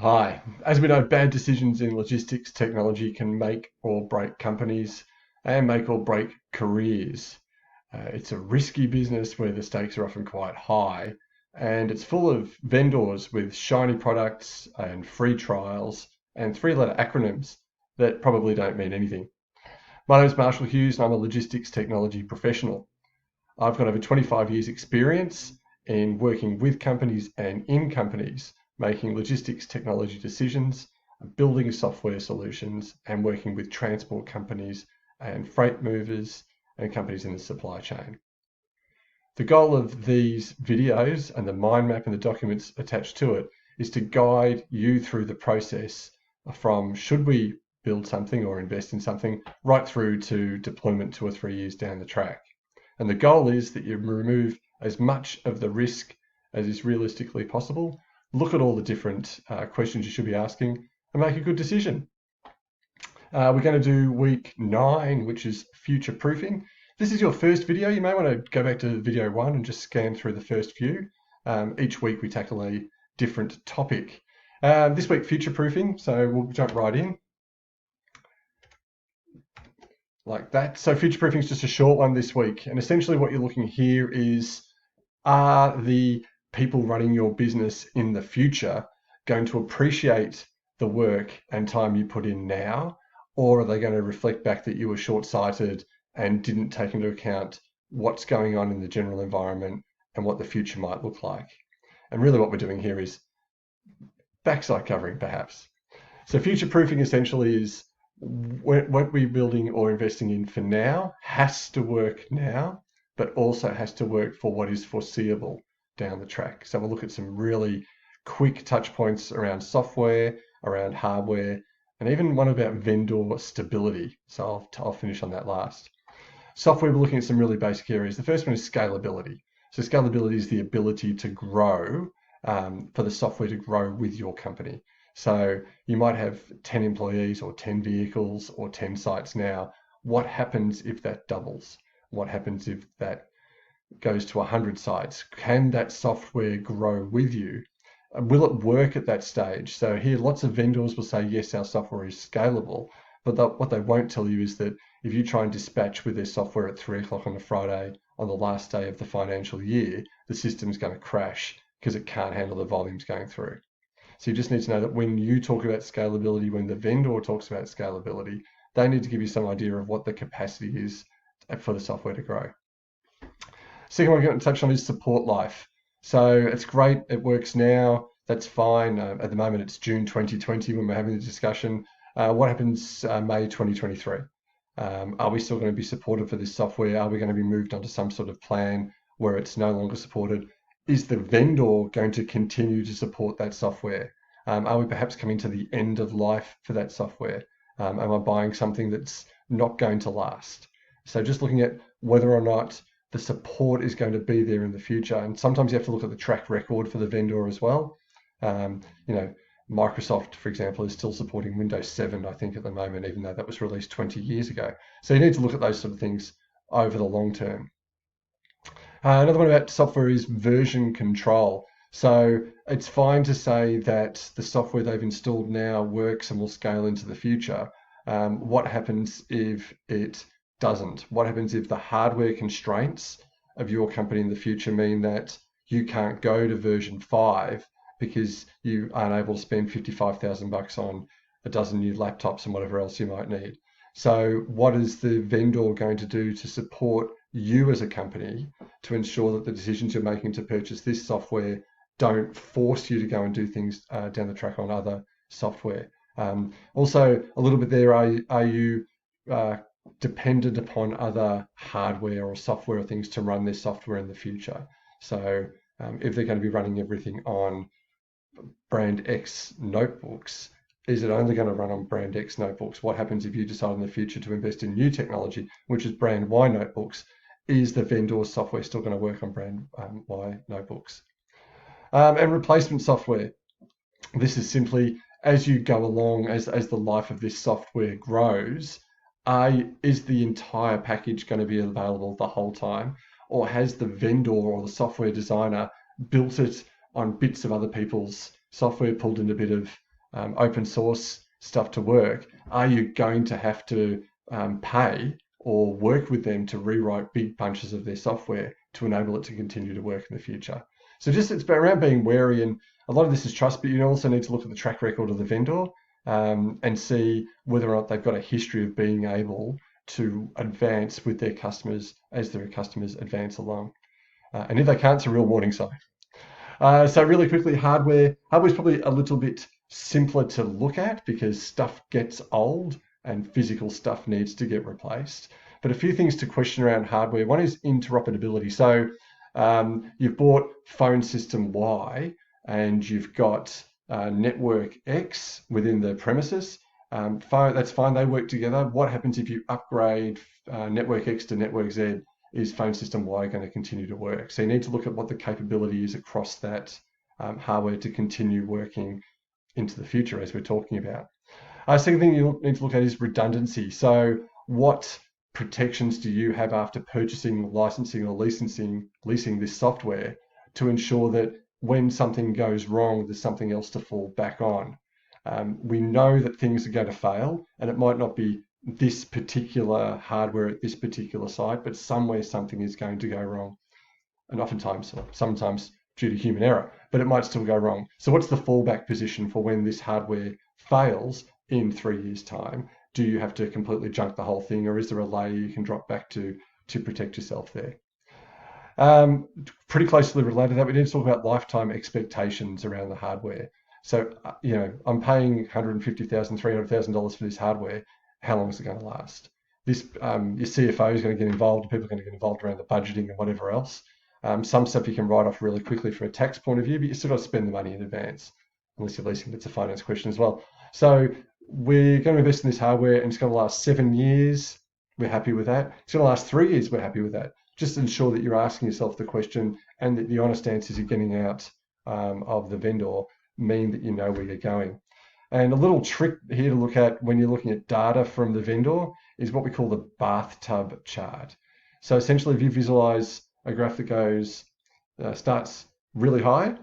Hi. As we know, bad decisions in logistics technology can make or break companies and make or break careers. It's a risky business where the stakes are often quite high, and it's full of vendors with shiny products and free trials and three-letter acronyms that probably don't mean anything. My name is Marshall Hughes, and I'm a logistics technology professional. I've got over 25 years experience in working with companies and in companies, making logistics technology decisions, building software solutions, and working with transport companies and freight movers and companies in the supply chain. The goal of these videos and the mind map and the documents attached to it is to guide you through the process from should we build something or invest in something right through to deployment 2 or 3 years down the track. And the goal is that you remove as much of the risk as is realistically possible, look at all the different questions you should be asking, and make a good decision. We're going to do week 9, which is future proofing. This is your first video. You may want to go back to video 1 and just scan through the first few. Each week we tackle a different topic. This week, future proofing. So we'll jump right in like that. So future proofing is just a short one this week. And essentially what you're looking here is, are the people running your business in the future going to appreciate the work and time you put in now? Or are they going to reflect back that you were short-sighted and didn't take into account what's going on in the general environment and what the future might look like? And really what we're doing here is backside covering, perhaps. So future proofing essentially is what we're building or investing in for now has to work now, but also has to work for what is foreseeable down the track. So we'll look at some really quick touch points around software, around hardware, and even one about vendor stability. So I'll finish on that last. Software, we're looking at some really basic areas. The first one is scalability. So scalability is the ability to grow, for the software to grow with your company. So you might have 10 employees or 10 vehicles or 10 sites now. What happens if that doubles? What happens if that goes to 100 sites? Can that software grow with you? Will it work at that stage? So here, lots of vendors will say, yes, our software is scalable, but what they won't tell you is that if you try and dispatch with their software at 3 o'clock on a Friday on the last day of the financial year, the system's going to crash because it can't handle the volumes going through. So you just need to know that when you talk about scalability, when the vendor talks about scalability, they need to give you some idea of what the capacity is for the software to grow. Second one I'm going to touch on is support life. So it's great, it works now, that's fine. At the moment, it's June 2020 when we're having the discussion. What happens May 2023? Are we still going to be supported for this software? Are we going to be moved onto some sort of plan where it's no longer supported? Is the vendor going to continue to support that software? Are we perhaps coming to the end of life for that software? Am I buying something that's not going to last? So just looking at whether or not the support is going to be there in the future. And sometimes you have to look at the track record for the vendor as well. You know, Microsoft, for example, is still supporting Windows 7, I think, at the moment, even though that was released 20 years ago. So you need to look at those sort of things over the long term. Another one about software is version control. So it's fine to say that the software they've installed now works and will scale into the future. What happens if it doesn't? What happens if the hardware constraints of your company in the future mean that you can't go to version 5 because you aren't able to spend 55,000 bucks on a dozen new laptops and whatever else you might need? So what is the vendor going to do to support you as a company to ensure that the decisions you're making to purchase this software don't force you to go and do things down the track on other software? Also, a little bit there, are you dependent upon other hardware or software or things to run their software in the future? So if they're going to be running everything on brand X notebooks, is it only going to run on brand X notebooks? What happens if you decide in the future to invest in new technology, which is brand Y notebooks? Is the vendor's software still going to work on brand Y notebooks? And replacement software. This is simply as you go along, as the life of this software grows, is the entire package going to be available the whole time? Or has the vendor or the software designer built it on bits of other people's software, pulled in a bit of open source stuff to work, are you going to have to pay or work with them to rewrite big bunches of their software to enable it to continue to work in the future? So just it's around being wary, and a lot of this is trust, but you also need to look at the track record of the vendor and see whether or not they've got a history of being able to advance with their customers as their customers advance along. And if they can't, it's a real warning sign. So really quickly, hardware. Hardware is probably a little bit simpler to look at because stuff gets old and physical stuff needs to get replaced. But a few things to question around hardware. One is interoperability. So you've bought phone system Y and you've got network X within the premises. That's fine, they work together. What happens if you upgrade network X to network Z? Is phone system Y going to continue to work? So you need to look at what the capability is across that hardware to continue working into the future as we're talking about. Second thing you need to look at is redundancy. So what protections do you have after purchasing, licensing or leasing this software to ensure that when something goes wrong, there's something else to fall back on? We know that things are going to fail, and it might not be this particular hardware at this particular site, but somewhere something is going to go wrong. And oftentimes, or sometimes due to human error, but it might still go wrong. So what's the fallback position for when this hardware fails in 3 years' time? Do you have to completely junk the whole thing, or is there a layer you can drop back to protect yourself there? Pretty closely related to that, we need to talk about lifetime expectations around the hardware. So, I'm paying $150,000, $300,000 for this hardware. How long is it going to last? This your CFO is going to get involved, people are going to get involved around the budgeting and whatever else. Some stuff you can write off really quickly from a tax point of view, but you still got to spend the money in advance, unless you're leasing. That's a finance question as well. So we're going to invest in this hardware and it's going to last 7 years. We're happy with that. It's going to last 3 years. We're happy with that. Just ensure that you're asking yourself the question and that the honest answers you're getting out of the vendor mean that you know where you're going. And a little trick here to look at when you're looking at data from the vendor is what we call the bathtub chart. So essentially, if you visualize a graph that goes, starts really high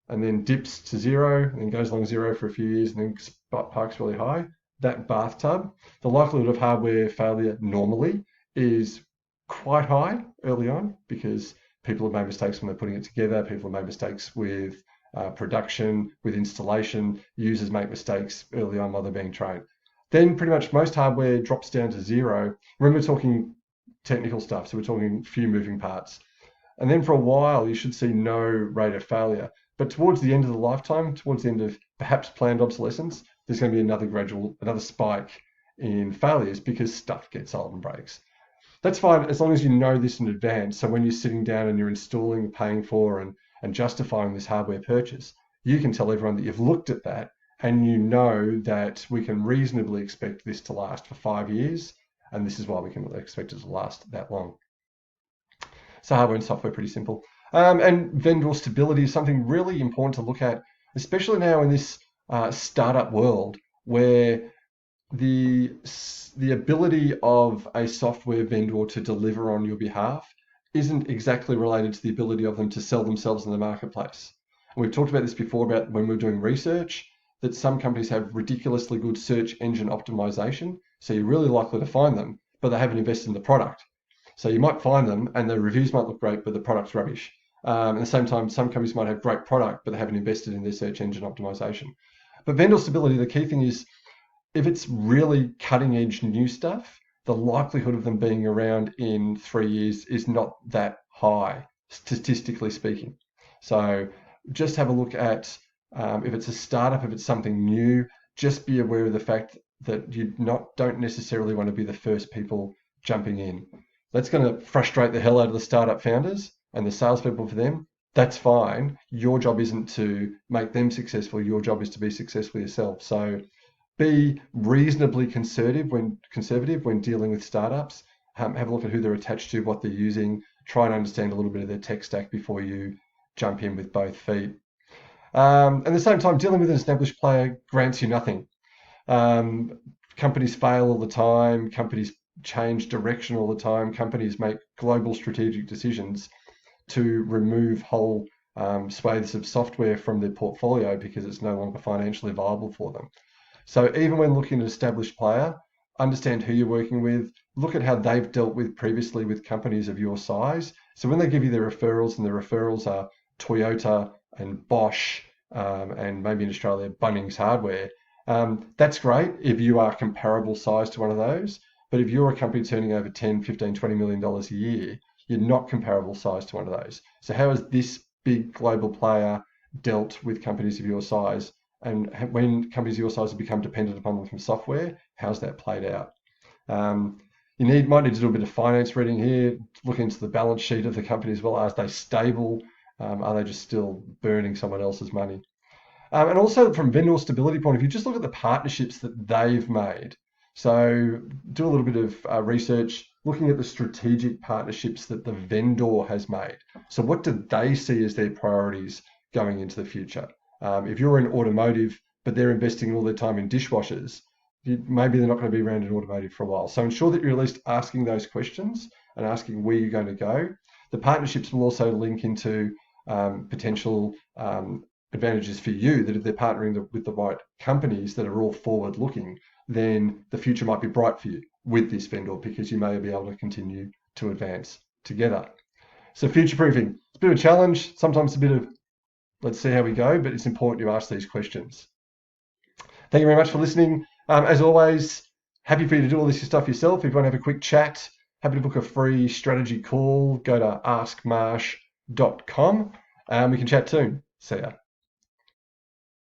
and then dips to zero and then goes along zero for a few years and then spikes really high, that bathtub, the likelihood of hardware failure normally is quite high early on because people have made mistakes when they're putting it together, people have made mistakes with production, with installation, users make mistakes early on while they're being trained. Then pretty much most hardware drops down to zero. Remember, we're talking technical stuff, so we're talking few moving parts. And then for a while, you should see no rate of failure. But towards the end of the lifetime, towards the end of perhaps planned obsolescence, there's going to be another spike in failures because stuff gets old and breaks. That's fine as long as you know this in advance. So when you're sitting down and you're installing, paying for, and justifying this hardware purchase, you can tell everyone that you've looked at that and you know that we can reasonably expect this to last for 5 years, and this is why we can expect it to last that long. So hardware and software, pretty simple. And vendor stability is something really important to look at, especially now in this startup world where the ability of a software vendor to deliver on your behalf isn't exactly related to the ability of them to sell themselves in the marketplace. And we've talked about this before about when we're doing research, that some companies have ridiculously good search engine optimization. So you're really likely to find them, but they haven't invested in the product. So you might find them and the reviews might look great, but the product's rubbish. At the same time, some companies might have great product, but they haven't invested in their search engine optimization. But vendor stability, the key thing is, if it's really cutting edge new stuff, the likelihood of them being around in 3 years is not that high, statistically speaking. So just have a look at if it's a startup, if it's something new, just be aware of the fact that you don't necessarily want to be the first people jumping in. That's going to frustrate the hell out of the startup founders and the salespeople for them. That's fine. Your job isn't to make them successful. Your job is to be successful yourself. So be reasonably conservative when dealing with startups. Have a look at who they're attached to, what they're using. Try and understand a little bit of their tech stack before you jump in with both feet. At the same time, dealing with an established player grants you nothing. Companies fail all the time. Companies change direction all the time. Companies make global strategic decisions to remove whole swathes of software from their portfolio because it's no longer financially viable for them. So even when looking at an established player, understand who you're working with, look at how they've dealt with previously with companies of your size. So when they give you their referrals, and the referrals are Toyota and Bosch, and maybe in Australia, Bunnings Hardware, that's great if you are comparable size to one of those. But if you're a company turning over 10, 15, $20 million a year, you're not comparable size to one of those. So how has this big global player dealt with companies of your size? And when companies of your size have become dependent upon them from software, how's that played out? You might need to do a bit of finance reading here, look into the balance sheet of the company as well. Are they stable? Are they just still burning someone else's money? And also from vendor stability point of view, just look at the partnerships that they've made. So do a little bit of research, looking at the strategic partnerships that the vendor has made. So what do they see as their priorities going into the future? If you're in automotive, but they're investing all their time in dishwashers, maybe they're not going to be around in automotive for a while. So ensure that you're at least asking those questions and asking where you're going to go. The partnerships will also link into potential advantages for you, that if they're partnering with the right companies that are all forward looking, then the future might be bright for you with this vendor because you may be able to continue to advance together. So future proofing, it's a bit of a challenge, sometimes a bit of let's see how we go, but it's important you ask these questions. Thank you very much for listening. As always, happy for you to do all this stuff yourself. If you want to have a quick chat, happy to book a free strategy call. Go to askmarsh.com and we can chat soon. See ya.